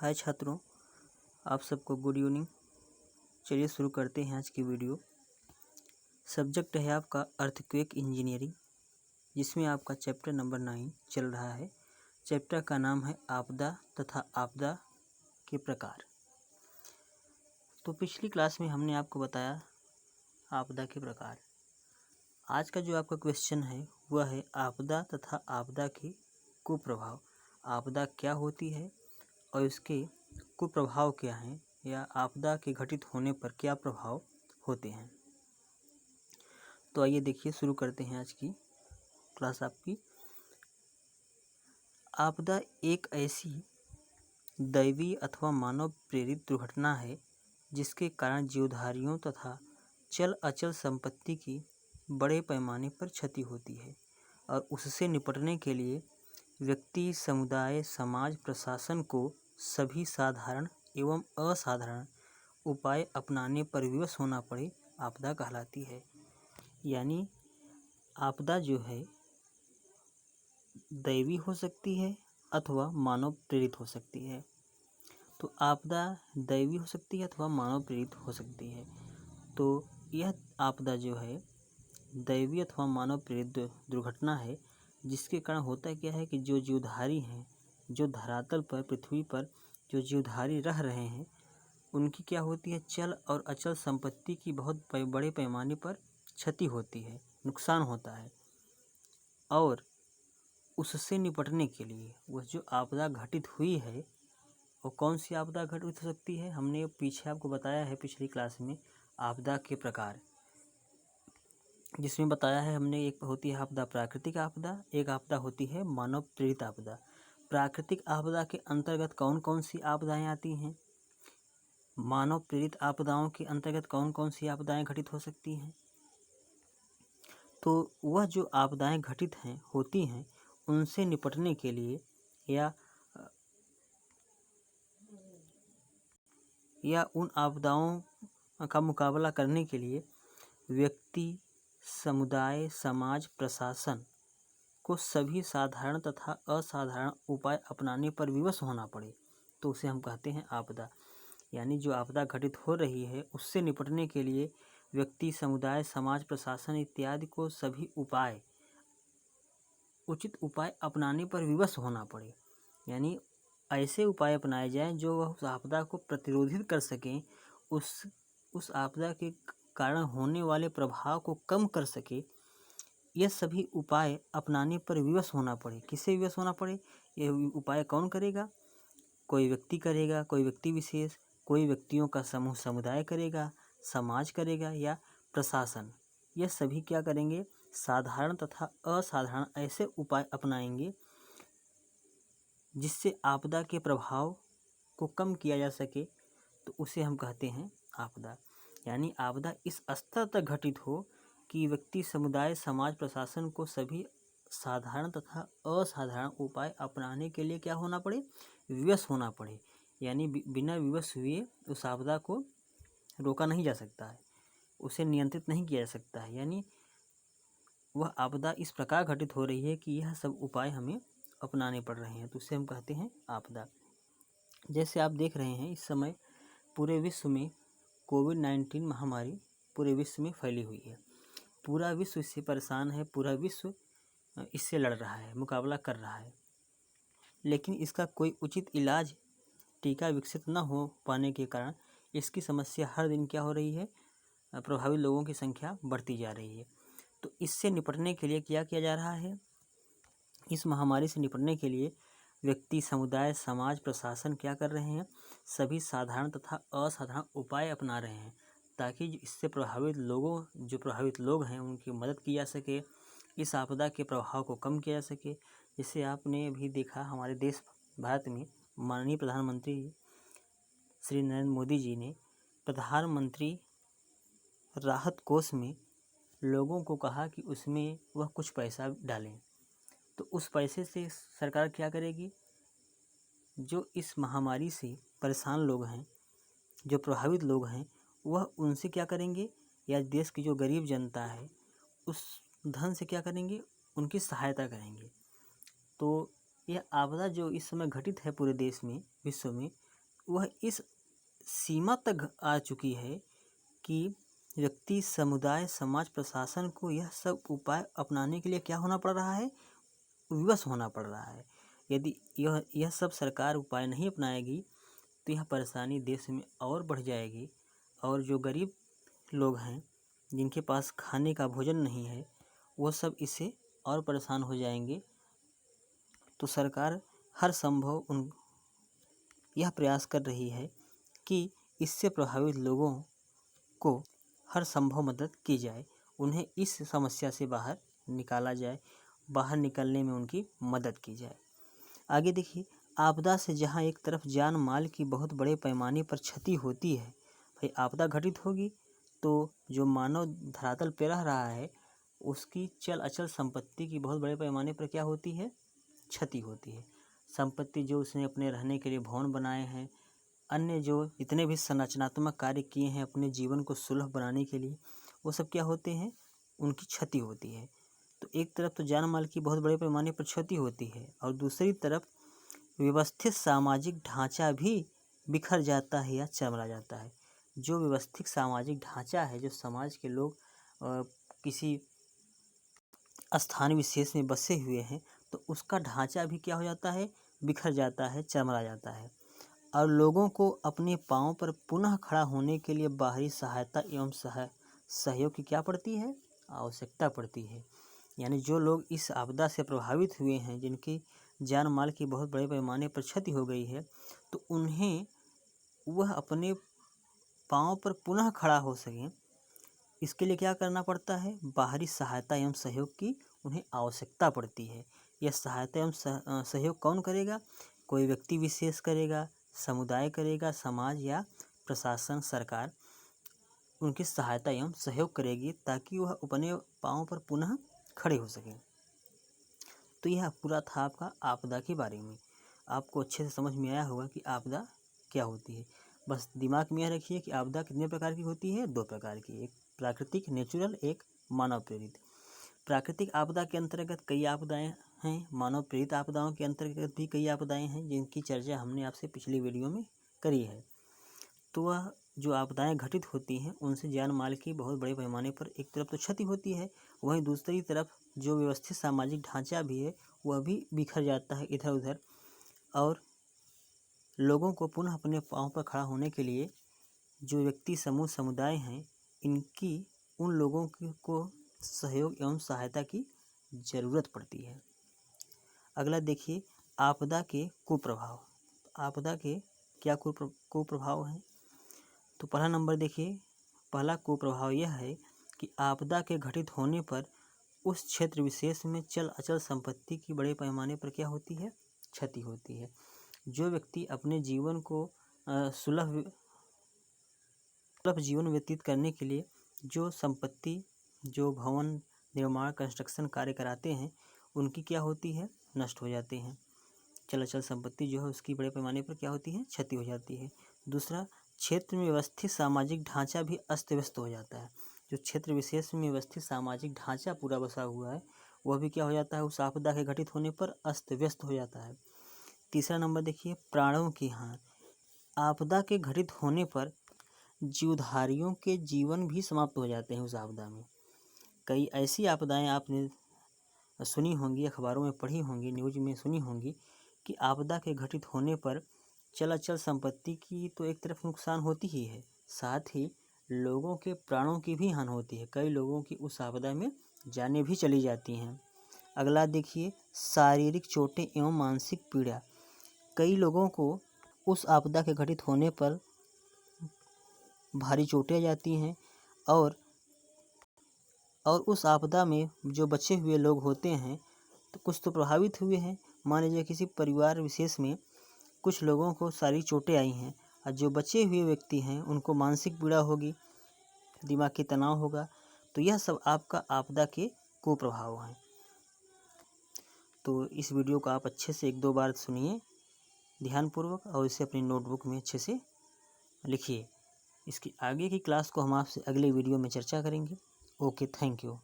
हाय छात्रों, आप सबको गुड इवनिंग। चलिए शुरू करते हैं आज की वीडियो। सब्जेक्ट है आपका अर्थक्वेक इंजीनियरिंग, जिसमें आपका चैप्टर नंबर 9 चल रहा है। चैप्टर का नाम है आपदा तथा आपदा के प्रकार। तो पिछली क्लास में हमने आपको बताया आपदा के प्रकार। आज का जो आपका क्वेश्चन है वह है आपदा तथा आपदा के कुप्रभाव। आपदा क्या होती है और इसके कुप्रभाव क्या हैं, या आपदा के घटित होने पर क्या प्रभाव होते हैं। तो आइए देखिए, शुरू करते हैं आज की क्लास आपकी। आपदा एक ऐसी दैवीय अथवा मानव प्रेरित दुर्घटना है जिसके कारण जीवधारियों तथा चल अचल संपत्ति की बड़े पैमाने पर क्षति होती है, और उससे निपटने के लिए व्यक्ति, समुदाय, समाज, प्रशासन को सभी साधारण एवं असाधारण उपाय अपनाने पर विवश होना पड़े आपदा कहलाती है। यानी आपदा जो है दैवी हो सकती है अथवा मानव प्रेरित हो सकती है। तो आपदा दैवी हो सकती है अथवा मानव प्रेरित हो सकती है। तो यह आपदा जो है दैवी अथवा मानव प्रेरित दुर्घटना है, जिसके कारण होता क्या है कि जो जीवधारी हैं, जो धरातल पर पृथ्वी पर जो जीवधारी रह रहे हैं, उनकी क्या होती है, चल और अचल संपत्ति की बहुत बड़े पैमाने पर क्षति होती है, नुकसान होता है। और उससे निपटने के लिए वह जो आपदा घटित हुई है, वो कौन सी आपदा घटित हो सकती है, हमने पीछे आपको बताया है पिछली क्लास में आपदा के प्रकार, जिसमें बताया है हमने, एक होती है आपदा प्राकृतिक आपदा, एक आपदा होती है मानव प्रेरित आपदा। प्राकृतिक आपदा के अंतर्गत कौन कौन सी आपदाएं आती हैं, मानव प्रेरित आपदाओं के अंतर्गत कौन कौन सी आपदाएं घटित हो सकती हैं। तो वह जो आपदाएं घटित हैं होती हैं, उनसे निपटने के लिए या उन आपदाओं का मुकाबला करने के लिए व्यक्ति, समुदाय, समाज, प्रशासन को सभी साधारण तथा असाधारण उपाय अपनाने पर विवश होना पड़े, तो उसे हम कहते हैं आपदा। यानी जो आपदा घटित हो रही है उससे निपटने के लिए व्यक्ति, समुदाय, समाज, प्रशासन इत्यादि को सभी उचित उपाय अपनाने पर विवश होना पड़े। यानी ऐसे उपाय अपनाए जाएं जो वह उस आपदा को प्रतिरोधित कर सकें, उस आपदा के कारण होने वाले प्रभाव को कम कर सके। यह सभी उपाय अपनाने पर विवश होना पड़े। किससे विवश होना पड़े, ये उपाय कौन करेगा, कोई व्यक्ति करेगा, कोई व्यक्ति विशेष, कोई व्यक्तियों का समूह समुदाय करेगा, समाज करेगा, या प्रशासन। यह सभी क्या करेंगे, साधारण तथा असाधारण ऐसे उपाय अपनाएंगे जिससे आपदा के प्रभाव को कम किया जा सके, तो उसे हम कहते हैं आपदा। यानी आपदा इस स्तर तक घटित हो कि व्यक्ति, समुदाय, समाज, प्रशासन को सभी साधारण तथा असाधारण उपाय अपनाने के लिए क्या होना पड़े, विवश होना पड़े। यानी बिना विवश हुए उस आपदा को रोका नहीं जा सकता है, उसे नियंत्रित नहीं किया जा सकता है। यानी वह आपदा इस प्रकार घटित हो रही है कि यह सब उपाय हमें अपनाने पड़ रहे हैं, तो उसे हम कहते हैं आपदा। जैसे आप देख रहे हैं इस समय पूरे विश्व में कोविड-19 महामारी पूरे विश्व में फैली हुई है। पूरा विश्व इससे परेशान है, पूरा विश्व इससे लड़ रहा है, मुकाबला कर रहा है। लेकिन इसका कोई उचित इलाज, टीका विकसित न हो पाने के कारण इसकी समस्या हर दिन क्या हो रही है, प्रभावित लोगों की संख्या बढ़ती जा रही है। तो इससे निपटने के लिए क्या किया जा रहा है, इस महामारी से निपटने के लिए व्यक्ति, समुदाय, समाज, प्रशासन क्या कर रहे हैं, सभी साधारण तथा असाधारण उपाय अपना रहे हैं, ताकि इससे जो प्रभावित लोग हैं उनकी मदद की जा सके, इस आपदा के प्रभाव को कम किया जा सके। जैसे आपने भी देखा हमारे देश भारत में माननीय प्रधानमंत्री श्री नरेंद्र मोदी जी ने प्रधानमंत्री राहत कोष में लोगों को कहा कि उसमें वह कुछ पैसा डालें। तो उस पैसे से सरकार क्या करेगी, जो इस महामारी से परेशान लोग हैं, जो प्रभावित लोग हैं, वह उनसे क्या करेंगे, या देश की जो गरीब जनता है उस धन से क्या करेंगे, उनकी सहायता करेंगे। तो यह आपदा जो इस समय घटित है पूरे देश में, विश्व में, वह इस सीमा तक आ चुकी है कि व्यक्ति, समुदाय, समाज, प्रशासन को यह सब उपाय अपनाने के लिए क्या होना पड़ रहा है, विवश होना पड़ रहा है। यदि यह सब सरकार उपाय नहीं अपनाएगी तो यह परेशानी देश में और बढ़ जाएगी, और जो गरीब लोग हैं जिनके पास खाने का भोजन नहीं है वो सब इससे और परेशान हो जाएंगे। तो सरकार हर संभव यह प्रयास कर रही है कि इससे प्रभावित लोगों को हर संभव मदद की जाए, उन्हें इस समस्या से बाहर निकाला जाए, बाहर निकलने में उनकी मदद की जाए। आगे देखिए, आपदा से जहाँ एक तरफ जान माल की बहुत बड़े पैमाने पर क्षति होती है, भाई आपदा घटित होगी तो जो मानव धरातल पे रह रहा है उसकी चल अचल संपत्ति की बहुत बड़े पैमाने पर क्या होती है, क्षति होती है। संपत्ति जो उसने अपने रहने के लिए भवन बनाए हैं, अन्य जो जितने भी संरचनात्मक कार्य किए हैं अपने जीवन को सुलभ बनाने के लिए, वो सब क्या होते हैं, उनकी क्षति होती है। तो एक तरफ तो जान माल की बहुत बड़े पैमाने पर क्षति होती है और दूसरी तरफ व्यवस्थित सामाजिक ढांचा भी बिखर जाता है या चरमरा जाता है। जो व्यवस्थित सामाजिक ढांचा है, जो समाज के लोग किसी स्थान विशेष में बसे हुए हैं, तो उसका ढांचा भी क्या हो जाता है, बिखर जाता है, चरमरा जाता है। और लोगों को अपने पांव पर पुनः खड़ा होने के लिए बाहरी सहायता एवं सहयोग की क्या पड़ती है, आवश्यकता पड़ती है। यानी जो लोग इस आपदा से प्रभावित हुए हैं, जिनकी जान माल की बहुत बड़े पैमाने पर क्षति हो गई है, तो उन्हें वह अपने पांव पर पुनः खड़ा हो सकें, इसके लिए क्या करना पड़ता है, बाहरी सहायता एवं सहयोग की उन्हें आवश्यकता पड़ती है। यह सहायता एवं सहयोग कौन करेगा, कोई व्यक्ति विशेष करेगा, समुदाय करेगा, समाज या प्रशासन, सरकार उनकी सहायता एवं सहयोग करेगी ताकि वह अपने पांव पर पुनः खड़े हो सकें। तो यह पूरा था आपका आपदा के बारे में। आपको अच्छे से समझ में आया होगा कि आपदा क्या होती है। बस दिमाग में यह रखिए कि आपदा कितने प्रकार की होती है, 2 प्रकार की, एक प्राकृतिक नेचुरल, एक मानव प्रेरित। प्राकृतिक आपदा के अंतर्गत कई आपदाएं हैं, मानव प्रेरित आपदाओं के अंतर्गत भी कई आपदाएं हैं जिनकी चर्चा हमने आपसे पिछली वीडियो में करी है। तो वह जो आपदाएं घटित होती हैं उनसे जान माल की बहुत बड़े पैमाने पर एक तरफ तो क्षति होती है, वहीं दूसरी तरफ जो व्यवस्थित सामाजिक ढांचा भी है वह भी बिखर जाता है इधर उधर, और लोगों को पुनः अपने पांव पर खड़ा होने के लिए जो व्यक्ति समूह समुदाय हैं, इनकी उन लोगों को सहयोग एवं सहायता की ज़रूरत पड़ती है। अगला देखिए, आपदा के कुप्रभाव। आपदा के क्या कुप्रभाव हैं, तो पहला नंबर देखिए, पहला कुप्रभाव यह है कि आपदा के घटित होने पर उस क्षेत्र विशेष में चल अचल संपत्ति की बड़े पैमाने पर क्या होती है, क्षति होती है। जो व्यक्ति अपने जीवन को सुलभ जीवन व्यतीत करने के लिए जो संपत्ति, जो भवन निर्माण कंस्ट्रक्शन कार्य कराते हैं, उनकी क्या होती है, नष्ट हो जाते हैं। चल अचल संपत्ति जो है उसकी बड़े पैमाने पर क्या होती है, क्षति हो जाती है। दूसरा, क्षेत्र में व्यवस्थित सामाजिक ढांचा भी अस्त व्यस्त हो जाता है। जो क्षेत्र विशेष में व्यवस्थित सामाजिक ढांचा पूरा बसा हुआ है वह भी क्या हो जाता है, उस आपदा के घटित होने पर अस्त व्यस्त हो जाता है। तीसरा नंबर देखिए, प्राणों की हानि। आपदा के घटित होने पर जीवधारियों के जीवन भी समाप्त हो जाते हैं उस आपदा में। कई ऐसी आपदाएं आपने सुनी होंगी, अखबारों में पढ़ी होंगी, न्यूज में सुनी होंगी कि आपदा के घटित होने पर चल अचल संपत्ति की तो एक तरफ नुकसान होती ही है, साथ ही लोगों के प्राणों की भी हानि होती है। कई लोगों की उस आपदा में जानें भी चली जाती हैं। अगला देखिए, शारीरिक चोटें एवं मानसिक पीड़ा। कई लोगों को उस आपदा के घटित होने पर भारी चोटें जाती हैं और उस आपदा में जो बचे हुए लोग होते हैं तो कुछ तो प्रभावित हुए हैं। मान लीजिए किसी परिवार विशेष में कुछ लोगों को सारी चोटें आई हैं और जो बचे हुए व्यक्ति हैं उनको मानसिक पीड़ा होगी, दिमागी तनाव होगा। तो यह सब आपका आपदा के कुप्रभाव हैं। तो इस वीडियो को आप अच्छे से 1-2 बार सुनिए ध्यानपूर्वक और इसे अपनी नोटबुक में अच्छे से लिखिए। इसकी आगे की क्लास को हम आपसे अगले वीडियो में चर्चा करेंगे। Okay, thank you.